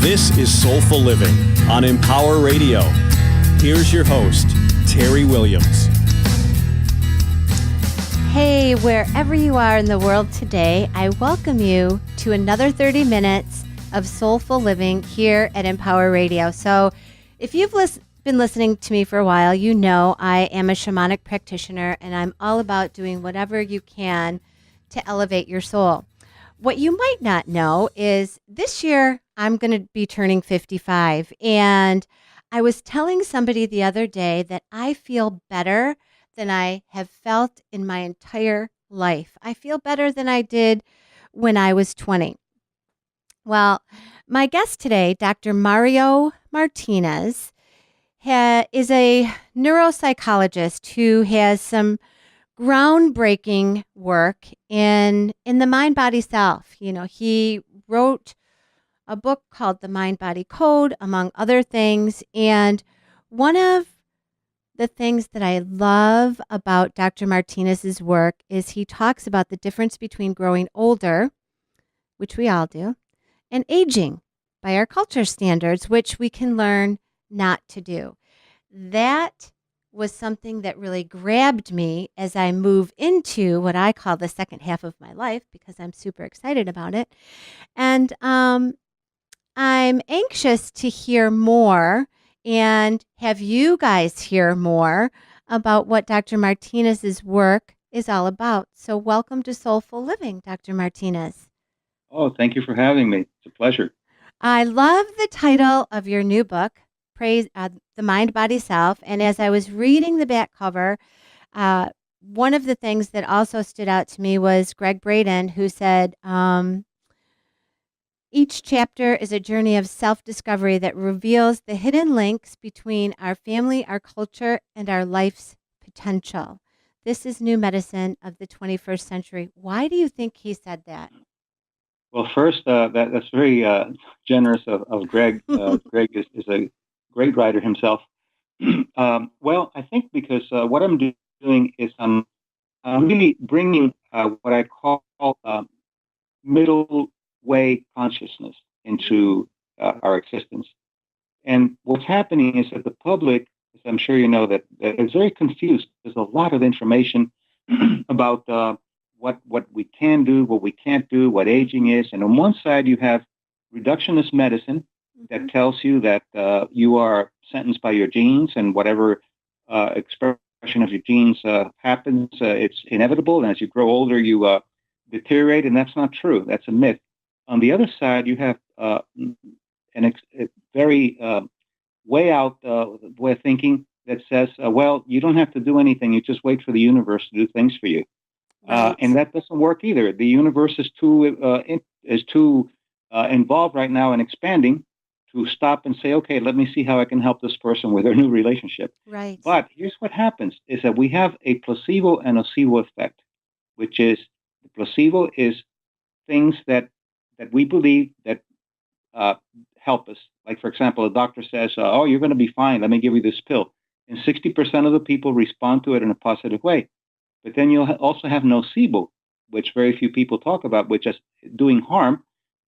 This is Soulful Living on Empower Radio. Here's your host, Terry Williams. Hey, wherever you are in the world today, I welcome you to another 30 minutes of Soulful Living here at Empower Radio. So if you've been listening to me for a while, you know I am a shamanic practitioner, and I'm all about doing whatever you can to elevate your soul. What you might not know is this year I'm going to be turning 55, and I was telling somebody the other day that I feel better than I have felt in my entire life. I feel better than I did when I was 20. Well, my guest today, Dr. Mario Martinez, is a neuropsychologist who has some groundbreaking work in the mind-body self. You know, he wrote a book called The MindBody Code, among other things. And one of the things that I love about Dr. Martinez's work is he talks about the difference between growing older, which we all do, and aging by our culture standards, which we can learn not to do. That was something that really grabbed me as I move into what I call the second half of my life, because I'm super excited about it. And I'm anxious to hear more and have you guys hear more about what Dr. Martinez's work is all about. So welcome to Soulful Living, Dr. Martinez. Oh, thank you for having me. It's a pleasure. I love the title of your new book, Praise the Mind-Body Self. And as I was reading the back cover, one of the things that also stood out to me was Greg Braden, who said, each chapter is a journey of self-discovery that reveals the hidden links between our family, our culture, and our life's potential. This is new medicine of the 21st century. Why do you think he said that? Well, first, that's very generous of Greg. Greg is a great writer himself. Well, I think because what I'm doing is I'm really bringing what I call middle way consciousness into our existence. And what's happening is that the public, as I'm sure you know, that is very confused. There's a lot of information about what we can do, what we can't do, what aging is. And on one side, you have reductionist medicine that tells you that you are sentenced by your genes, and whatever expression of your genes happens, it's inevitable. And as you grow older, you deteriorate, and that's not true. That's a myth. On the other side, you have a very way out way of thinking that says, well, you don't have to do anything. You just wait for the universe to do things for you. Right. And that doesn't work either. The universe is too involved right now in expanding to stop and say, okay, let me see how I can help this person with their new relationship. Right. But here's what happens is that we have a placebo and nocebo effect, which is the placebo is things that we believe that help us. Like, for example, a doctor says, oh, you're going to be fine. Let me give you this pill. And 60% of the people respond to it in a positive way. But then you'll also have nocebo, which very few people talk about, which is doing harm.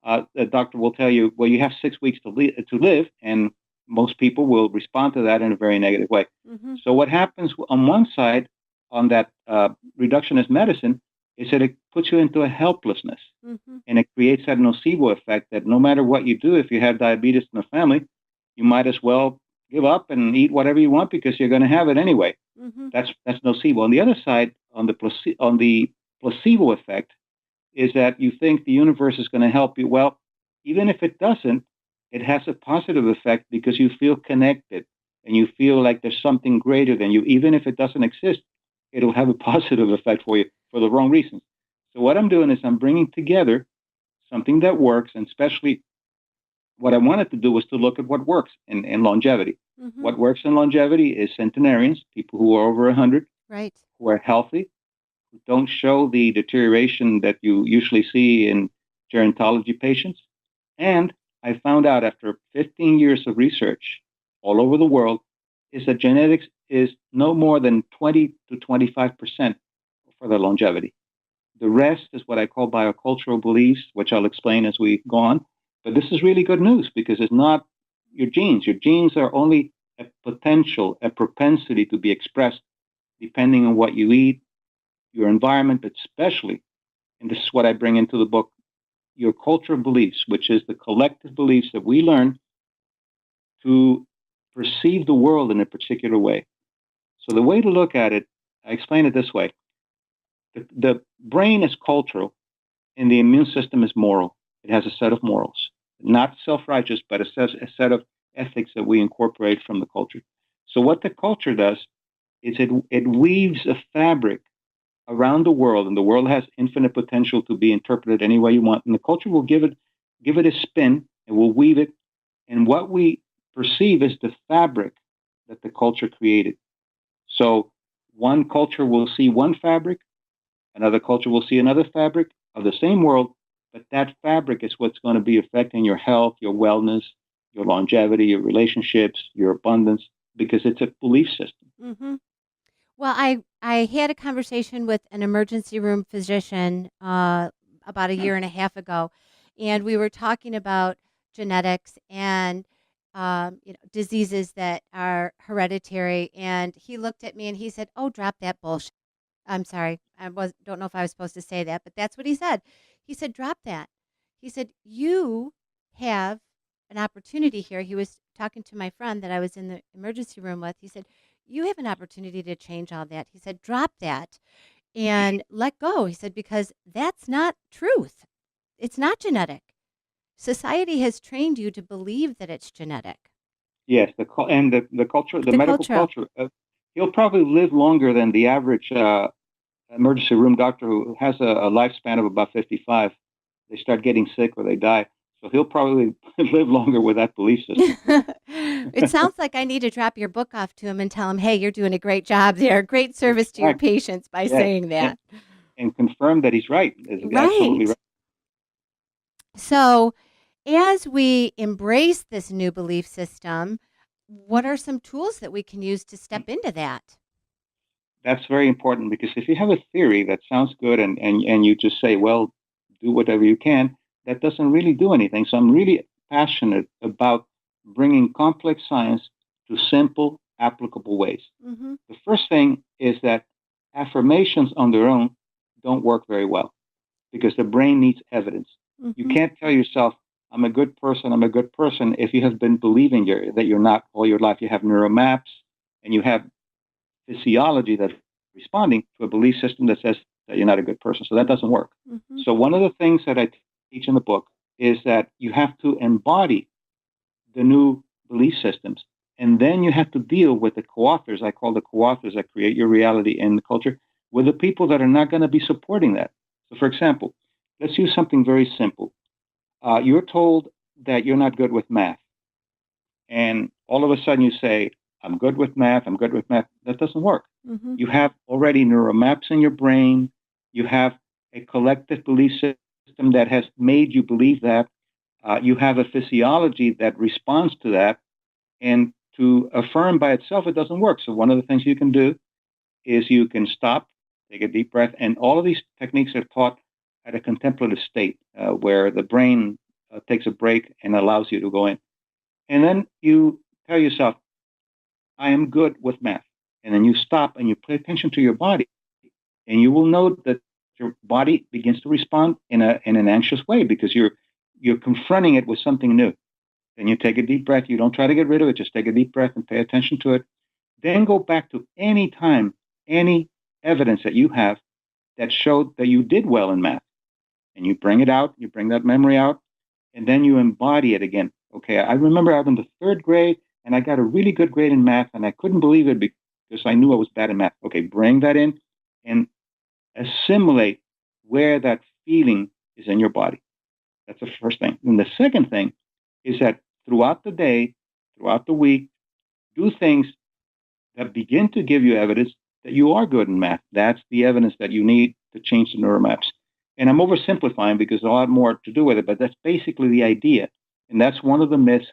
The doctor will tell you, well, you have 6 weeks to live, and most people will respond to that in a very negative way. Mm-hmm. So what happens on one side, on that reductionist medicine, is that it puts you into a helplessness. Mm-hmm. And it creates that nocebo effect that no matter what you do, if you have diabetes in the family, you might as well give up and eat whatever you want because you're going to have it anyway. Mm-hmm. That's nocebo. On the other side, on the placebo effect, is that you think the universe is going to help you. Well, even if it doesn't, it has a positive effect because you feel connected and you feel like there's something greater than you. Even if it doesn't exist, it'll have a positive effect for you for the wrong reasons. So what I'm doing is I'm bringing together something that works, and especially what I wanted to do was to look at what works in longevity. Mm-hmm. What works in longevity is centenarians, people who are over 100, right, who are healthy, who don't show the deterioration that you usually see in gerontology patients. And I found out after 15 years of research all over the world is that genetics is no more than 20 to 25% for the longevity. The rest is what I call biocultural beliefs, which I'll explain as we go on. But this is really good news because it's not your genes. Your genes are only a potential, a propensity to be expressed depending on what you eat, your environment, but especially, and this is what I bring into the book, your cultural beliefs, which is the collective beliefs that we learn to perceive the world in a particular way. So the way to look at it, I explain it this way. The brain is cultural and the immune system is moral. It has a set of morals, not self-righteous, but a set of ethics that we incorporate from the culture. So what the culture does is it weaves a fabric around the world, and the world has infinite potential to be interpreted any way you want. And the culture will give it a spin, and will weave it. And what we perceive is the fabric that the culture created. So one culture will see one fabric, another culture will see another fabric of the same world, but that fabric is what's going to be affecting your health, your wellness, your longevity, your relationships, your abundance, because it's a belief system. Mm-hmm. Well, I had a conversation with an emergency room physician about a year and a half ago, and we were talking about genetics and diseases that are hereditary. And he looked at me and he said, "Oh, drop that bullshit." I'm sorry, don't know if I was supposed to say that, but that's what he said. He said, "Drop that." He said, "You have an opportunity here." He was talking to my friend that I was in the emergency room with. He said, "You have an opportunity to change all that." He said, "Drop that and let go." He said, "Because that's not truth. It's not genetic. Society has trained you to believe that it's genetic." Yes, the culture, the The medical cultural. culture. He'll probably live longer than the average emergency room doctor who has a lifespan of about 55. They start getting sick or they die. So he'll probably live longer with that belief system. It sounds like I need to drop your book off to him and tell him, "Hey, you're doing a great job there. Great service to your Exactly. patients by Yes, saying that." and confirm that he's right. Is absolutely Right. right. So, as we embrace this new belief system, what are some tools that we can use to step into that? That's very important because if you have a theory that sounds good and you just say, well, do whatever you can, that doesn't really do anything. So I'm really passionate about bringing complex science to simple, applicable ways. Mm-hmm. The first thing is that affirmations on their own don't work very well because the brain needs evidence. You Mm-hmm. can't tell yourself, I'm a good person, if you have been believing that you're not all your life. You have neuromaps and you have physiology that's responding to a belief system that says that you're not a good person. So that doesn't work. Mm-hmm. So one of the things that I teach in the book is that you have to embody the new belief systems. And then you have to deal with the co-authors. I call the co-authors that create your reality in the culture, with the people that are not going to be supporting that. So for example, let's use something very simple. You're told that you're not good with math. And all of a sudden you say, I'm good with math. That doesn't work. Mm-hmm. You have already neuromaps in your brain. You have a collective belief system that has made you believe that. You have a physiology that responds to that. And to affirm by itself, it doesn't work. So one of the things you can do is you can stop, take a deep breath. And all of these techniques are taught at a contemplative state where the brain takes a break and allows you to go in. And then you tell yourself, I am good with math. And then you stop and you pay attention to your body. And you will note that your body begins to respond in an anxious way because you're confronting it with something new. Then you take a deep breath. You don't try to get rid of it. Just take a deep breath and pay attention to it. Then go back to any time, any evidence that you have that showed that you did well in math. And you bring it out, you bring that memory out, and then you embody it again. Okay, I remember I was in the third grade and I got a really good grade in math and I couldn't believe it because I knew I was bad in math. Okay, bring that in and assimilate where that feeling is in your body. That's the first thing. And the second thing is that throughout the day, throughout the week, do things that begin to give you evidence that you are good in math. That's the evidence that you need to change the neuromaps. And I'm oversimplifying because there's a lot more to do with it, but that's basically the idea. And that's one of the myths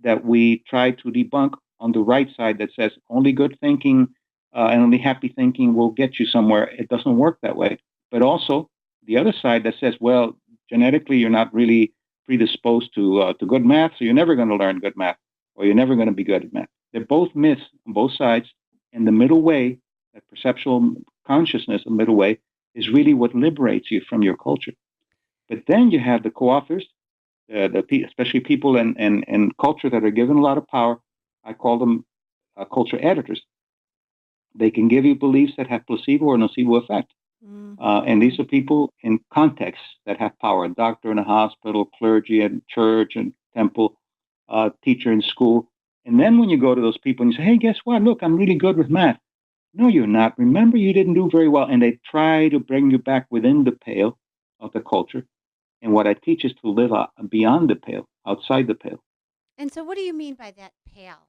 that we try to debunk on the right side that says only good thinking and only happy thinking will get you somewhere. It doesn't work that way. But also the other side that says, well, genetically, you're not really predisposed to good math, so you're never going to learn good math, or you're never going to be good at math. They're both myths on both sides, and the middle way, that perceptual consciousness, the middle way, is really what liberates you from your culture. But then you have the co-authors, especially people in culture that are given a lot of power. I call them culture editors. They can give you beliefs that have placebo or nocebo effect. And these are people in contexts that have power: a doctor in a hospital, clergy in church and temple, teacher in school. And then when you go to those people and you say, hey, guess what? Look, I'm really good with math. No, you're not. Remember, you didn't do very well. And they try to bring you back within the pale of the culture. And what I teach is to live beyond the pale, outside the pale. And so what do you mean by that pale?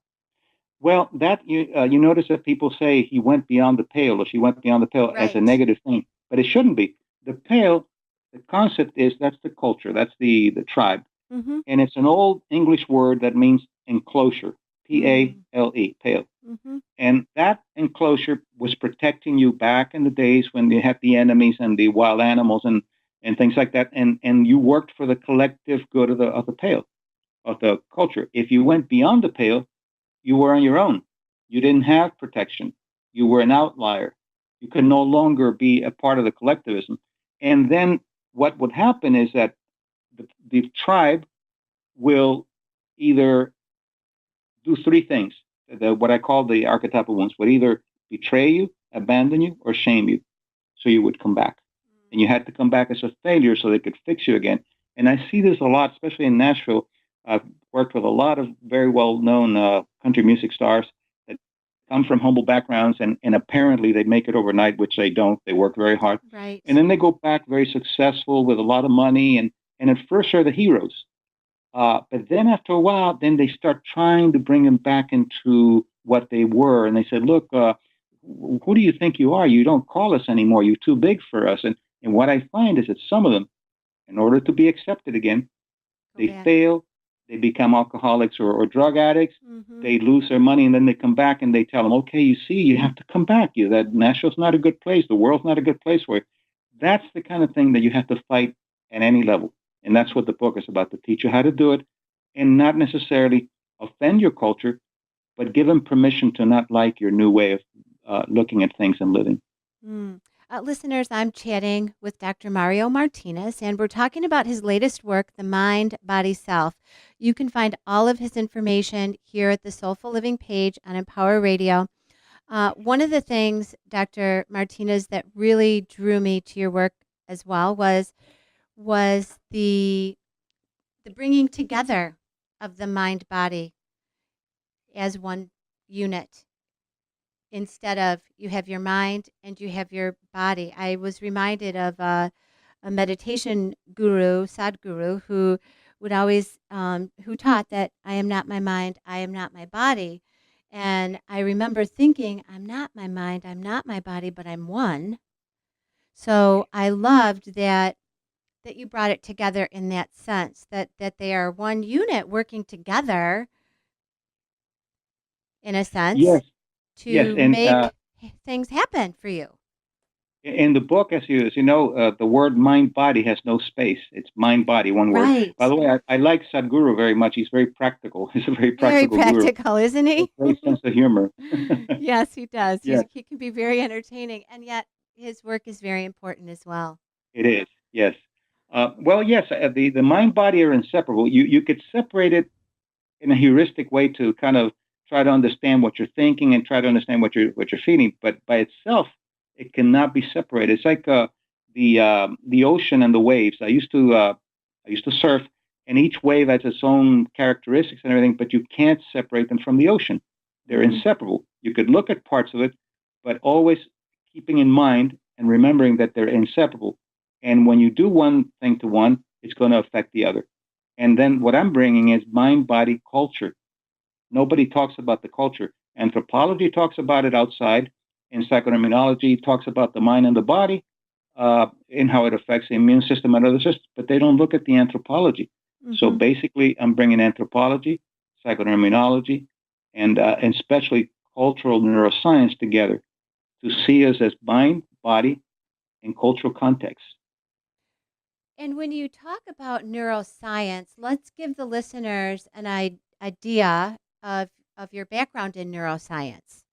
Well, that you notice that people say he went beyond the pale or she went beyond the pale as a negative thing, but it shouldn't be. The pale, the concept is that's the culture, that's the tribe, and it's an old English word that means enclosure, P-A-L-E, pale. And that enclosure was protecting you back in the days when you had the enemies and the wild animals and things like that, and you worked for the collective good of the pale, of the culture. If you went beyond the pale, you were on your own. You didn't have protection. You were an outlier. You could no longer be a part of the collectivism. And then what would happen is that the tribe will either do three things. What I call the archetypal wounds would either betray you, abandon you, or shame you. So you would come back. And you had to come back as a failure so they could fix you again. And I see this a lot, especially in Nashville. I've worked with a lot of very well-known country music stars that come from humble backgrounds, and apparently they make it overnight, which they don't. They work very hard. Right. And then they go back very successful with a lot of money, and at first are the heroes. But then after a while, then they start trying to bring them back into what they were. And they said, look, who do you think you are? You don't call us anymore. You're too big for us. And what I find is that some of them, in order to be accepted again, they fail. They become alcoholics or drug addicts. They lose their money, and then they come back and they tell them, okay, you see, you have to come back. That Nashville's not a good place. The world's not a good place for you. That's the kind of thing that you have to fight at any level. And that's what the book is about, to teach you how to do it and not necessarily offend your culture, but give them permission to not like your new way of looking at things and living. Listeners, I'm chatting with Dr. Mario Martinez, and we're talking about his latest work, The Mind, Body, Self. You can find all of his information here at the Soulful Living page on Empower Radio. One of the things, Dr. Martinez, that really drew me to your work as well was the bringing together of the mind body as one unit. Instead of you have your mind and you have your body. I was reminded of a meditation guru, Sadhguru, who would always, who taught that I am not my mind, I am not my body. And I remember thinking, I'm not my mind, I'm not my body, but I'm one. So I loved that you brought it together in that sense, that they are one unit working together, in a sense. Yes. To make things happen for you. In the book, as you know, the word mind-body has no space. It's mind-body, one word. Right. By the way, I like Sadhguru very much. He's very practical. He's a very practical guru. Isn't he? Great sense of humor. Yes, he does. Yes. He can be very entertaining, and yet his work is very important as well. It is, yes. Well, yes, the mind-body are inseparable. You could separate it in a heuristic way to kind of try to understand what you're thinking and try to understand what you're feeling, but by itself, it cannot be separated. It's like the ocean and the waves. I used to surf, and each wave has its own characteristics and everything, but you can't separate them from the ocean. They're inseparable. You could look at parts of it, but always keeping in mind and remembering that they're inseparable. And when you do one thing to one, it's going to affect the other. And then what I'm bringing is mind-body culture. Nobody talks about the culture. Anthropology talks about it outside, and psychoneuroimmunology talks about the mind and the body and how it affects the immune system and other systems, but they don't look at the anthropology. So basically, I'm bringing anthropology, psychoneuroimmunology, and especially cultural neuroscience together to see us as mind, body, and cultural context. And when you talk about neuroscience, let's give the listeners an idea of your background in neuroscience.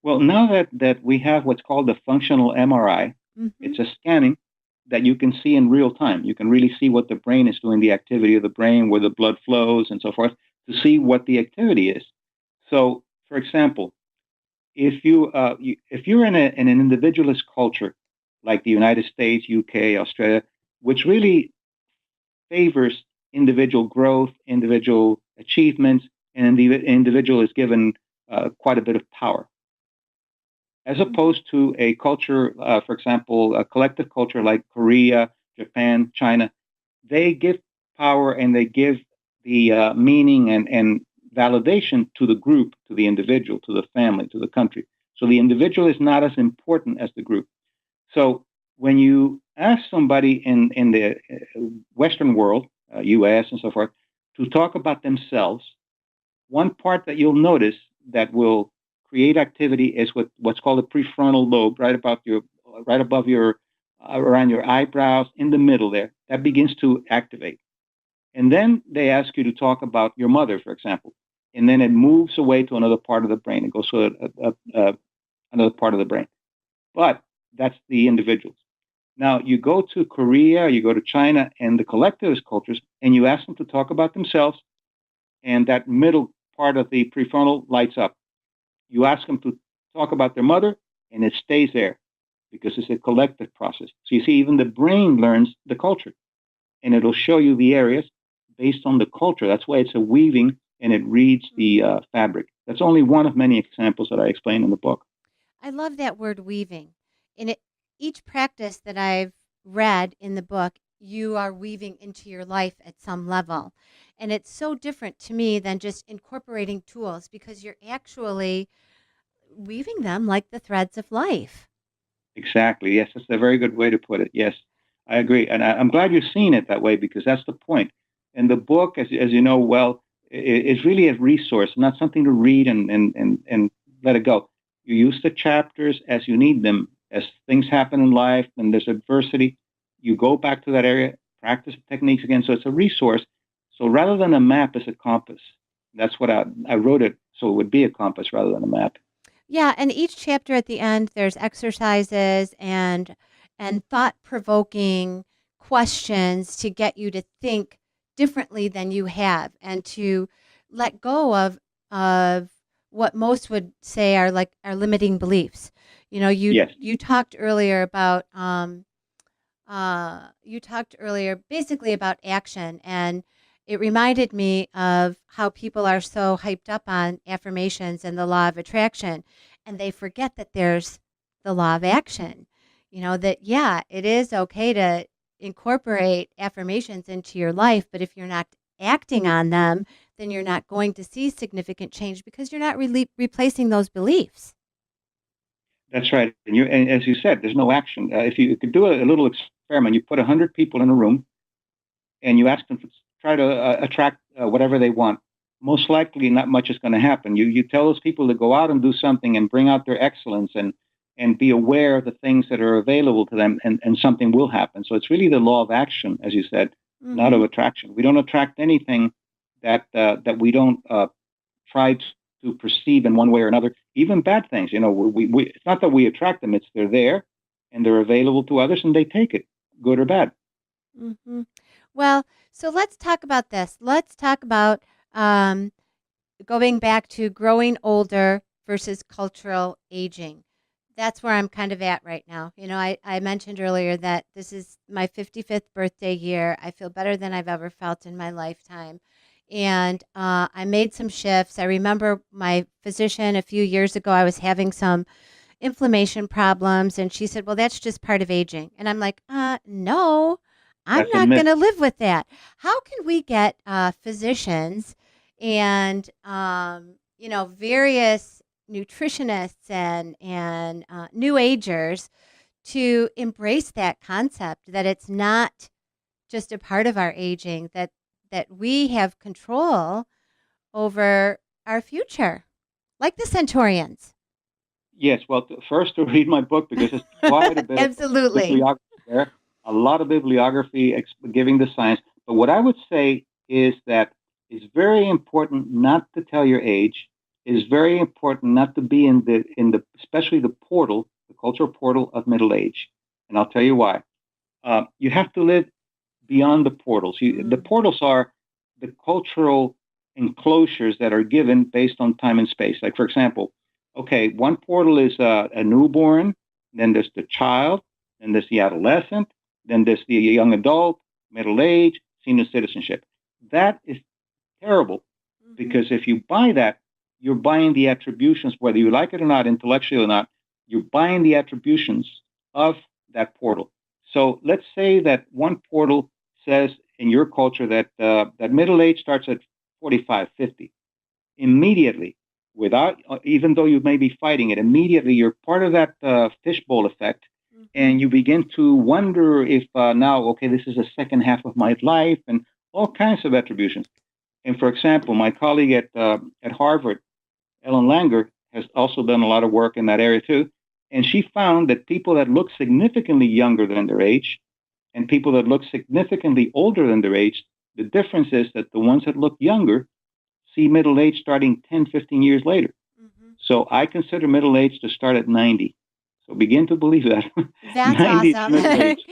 Well, now that we have what's called the functional MRI, Mm-hmm. it's a scanning that you can see in real time. You can really see what the brain is doing, the activity of the brain, where the blood flows, and so forth, to see what the activity is. So, for example, if you're in an individualist culture like the United States, UK, Australia, which really favors individual growth, individual achievements, and the individual is given quite a bit of power, as Mm-hmm. opposed to a culture, for example, a collective culture like Korea, Japan, China. They give power and they give the meaning and validation to the group, to the individual, to the family, to the country. So the individual is not as important as the group. So when you ask somebody in the Western world, US and so forth, to talk about themselves, one part that you'll notice that will create activity is what's called the prefrontal lobe, right above your around your eyebrows, in the middle there. That begins to activate, and then they ask you to talk about your mother, for example, and then it moves away to another part of the brain. It goes to another part of the brain, but that's the individuals. Now you go to Korea, you go to China, and the collectivist cultures, and you ask them to talk about themselves, and that middle part of the prefrontal lights up. You ask them to talk about their mother, and it stays there because it's a collective process. So you see, even the brain learns the culture, and it'll show you the areas based on the culture. That's why it's a weaving, and it reads the fabric. That's only one of many examples that I explain in the book. I love that word weaving. In it, each practice that I've read in the book, you are weaving into your life at some level. And it's so different to me than just incorporating tools because you're actually weaving them like the threads of life. Exactly. Yes, that's a very good way to put it. Yes, I agree, and I'm glad you've seen it that way because that's the point. And the book, as you know well, is really a resource, not something to read and let it go. You use the chapters as you need them. As things happen in life and there's adversity, you go back to that area, practice the techniques again. So it's a resource. So rather than a map, it's a compass. That's what I wrote it so it would be a compass rather than a map. Yeah, and each chapter at the end there's exercises and thought-provoking questions to get you to think differently than you have and to let go of what most would say are like our limiting beliefs. You know, Yes, you talked earlier about you talked earlier basically about action, and it reminded me of how people are so hyped up on affirmations and the law of attraction, and they forget that there's the law of action. You know, that, yeah, it is okay to incorporate affirmations into your life, but if you're not acting on them, then you're not going to see significant change because you're not really replacing those beliefs. that's right. And as you said, there's no action. If you could do a little experiment, you put 100 people in a room and you ask them to try to attract whatever they want. Most likely, not much is going to happen. You tell those people to go out and do something and bring out their excellence and be aware of the things that are available to them, and something will happen. So it's really the law of action, as you said, not Mm-hmm. of attraction. We don't attract anything that we don't try to perceive in one way or another. Even bad things, it's not that we attract them; it's they're there and they're available to others, and they take it, good or bad. Mm-hmm. Well, so let's talk about this. Let's talk about um, going back to growing older versus cultural aging. That's where I'm kind of at right now. You know, I mentioned earlier that this is my 55th birthday year. I feel better than I've ever felt in my lifetime. And I made some shifts. I remember my physician a few years ago, I was having some inflammation problems. And she said, well, that's just part of aging. And I'm like, no, I'm That's a not going myth. to live with that. How can we get physicians and, various nutritionists and new agers to embrace that concept that it's not just a part of our aging, that we have control over our future, like the centenarians. Yes, well, first to read my book because it's quite a bit of Absolutely. bibliography there. a lot of bibliography giving the science. But what I would say is that it's very important not to tell your age. It is very important not to be in the especially the portal, the cultural portal of middle age. And I'll tell you why. You have to live beyond the portals. The portals are the cultural enclosures that are given based on time and space. Like, for example, okay, one portal is a newborn, then there's the child, then there's the adolescent, then there's the young adult, middle age, senior citizenship. That is terrible because if you buy that, you're buying the attributions, whether you like it or not, intellectually or not, you're buying the attributions of that portal. So let's say that one portal says in your culture that that middle age starts at 45, 50. Immediately, without, even though you may be fighting it, immediately you're part of that fishbowl effect, and you begin to wonder if now, okay, this is the second half of my life, and all kinds of attributions. And for example, my colleague at Harvard, Ellen Langer, has also done a lot of work in that area too. And she found that people that look significantly younger than their age and people that look significantly older than their age, the difference is that the ones that look younger see middle age starting 10, 15 years later. So I consider middle age to start at 90. So begin to believe that. That's 90 is awesome. middle age.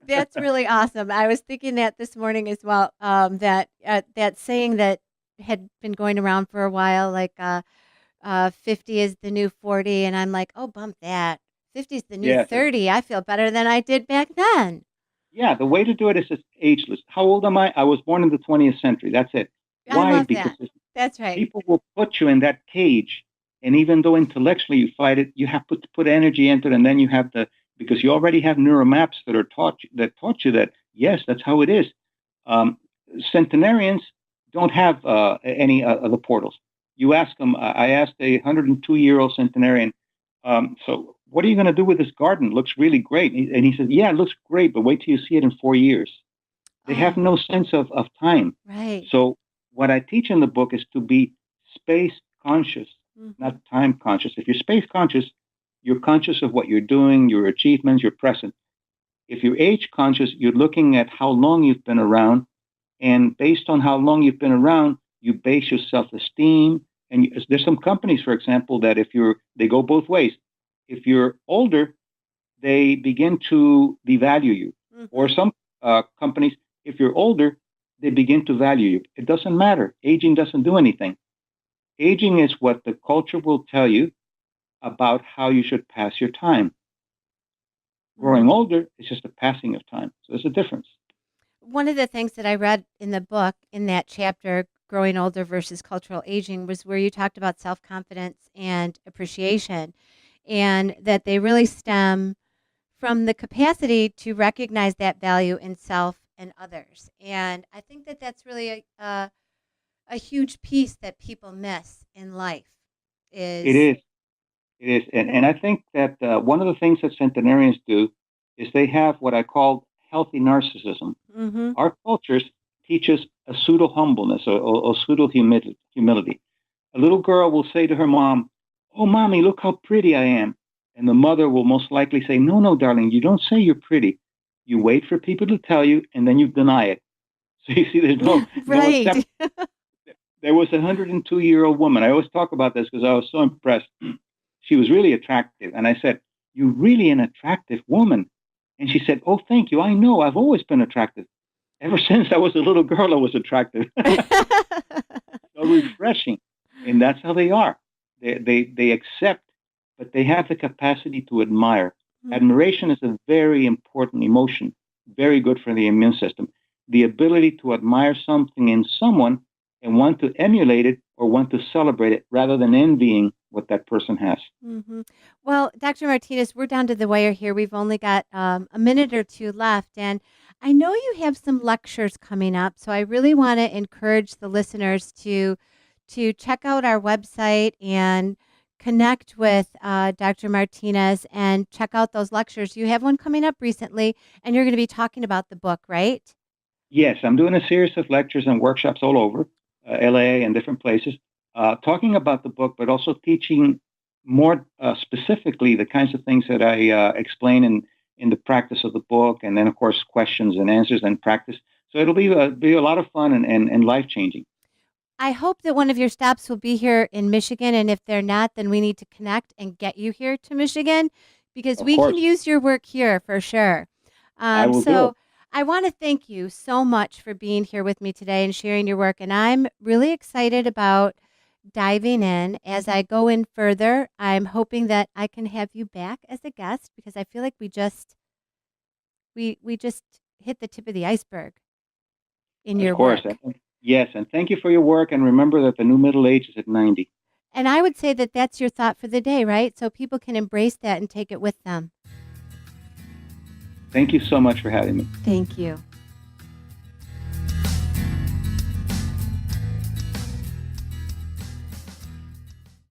That's really awesome. I was thinking that this morning as well. That saying that had been going around for a while, like 50 is the new 40, and I'm like, oh, bump that. 50 is the new Yes. 30. I feel better than I did back then. Yeah, the way to do it is just ageless. How old am I? I was born in the 20th century. That's it. I Why? love Because that. That's right. people will put you in that cage. And even though intellectually you fight it, you have to put energy into it. And then you have to, because you already have neuromaps that taught you that, yes, that's how it is. Centenarians don't have any of the portals. You ask them, I asked a 102-year-old centenarian, so what are you going to do with this garden? It looks really great. And he said, yeah, it looks great, but wait till you see it in 4 years. They have no sense of time. Right. So what I teach in the book is to be space conscious, not time conscious. If you're space conscious, you're conscious of what you're doing, your achievements, your present. If you're age conscious, you're looking at how long you've been around. And based on how long you've been around, you base your self-esteem. And there's some companies, for example, that they go both ways. If you're older, they begin to devalue you. Or some companies, if you're older, they begin to value you. It doesn't matter. Aging doesn't do anything. Aging is what the culture will tell you about how you should pass your time. Growing older is just a passing of time. So there's a difference. One of the things that I read in the book, in that chapter, Growing Older versus Cultural Aging, was where you talked about self-confidence and appreciation, and that they really stem from the capacity to recognize that value in self and others. And I think that that's really a huge piece that people miss in life. It is. It is. And I think that one of the things that centenarians do is they have what I call healthy narcissism. Our cultures teach us a pseudo humbleness or pseudo humility. A little girl will say to her mom, "Oh, mommy, look how pretty I am." And the mother will most likely say, "No, no, darling, you don't say you're pretty. You wait for people to tell you, and then you deny it." So you see, there's no right. There was a 102-year-old woman. I always talk about this because I was so impressed. She was really attractive. And I said, "You're really an attractive woman." And she said, "Oh, thank you. I know. I've always been attractive. Ever since I was a little girl, I was attractive." So refreshing. And that's how they are. They accept, but they have the capacity to admire. Admiration is a very important emotion, very good for the immune system. The ability to admire something in someone and want to emulate it or want to celebrate it rather than envying what that person has. Well, Dr. Martinez, we're down to the wire here. We've only got a minute or two left, and I know you have some lectures coming up, so I really want to encourage the listeners to check out our website and connect with Dr. Martinez and check out those lectures. You have one coming up recently, and you're going to be talking about the book, right? Yes, I'm doing a series of lectures and workshops all over LA and different places, talking about the book, but also teaching more specifically the kinds of things that I explain in the practice of the book, and then of course questions and answers and practice. So it'll be a lot of fun and life changing. I hope that one of your stops will be here in Michigan, and if they're not, then we need to connect and get you here to Michigan because Of we course. can use your work here for sure. I will do So it. I want to thank you so much for being here with me today and sharing your work, and I'm really excited about diving in. As I go in further, I'm hoping that I can have you back as a guest because I feel like we just hit the tip of the iceberg in your Of course. work. Yes, and thank you for your work. And remember that the new middle age is at 90. And I would say that that's your thought for the day, right? So people can embrace that and take it with them. Thank you so much for having me. Thank you.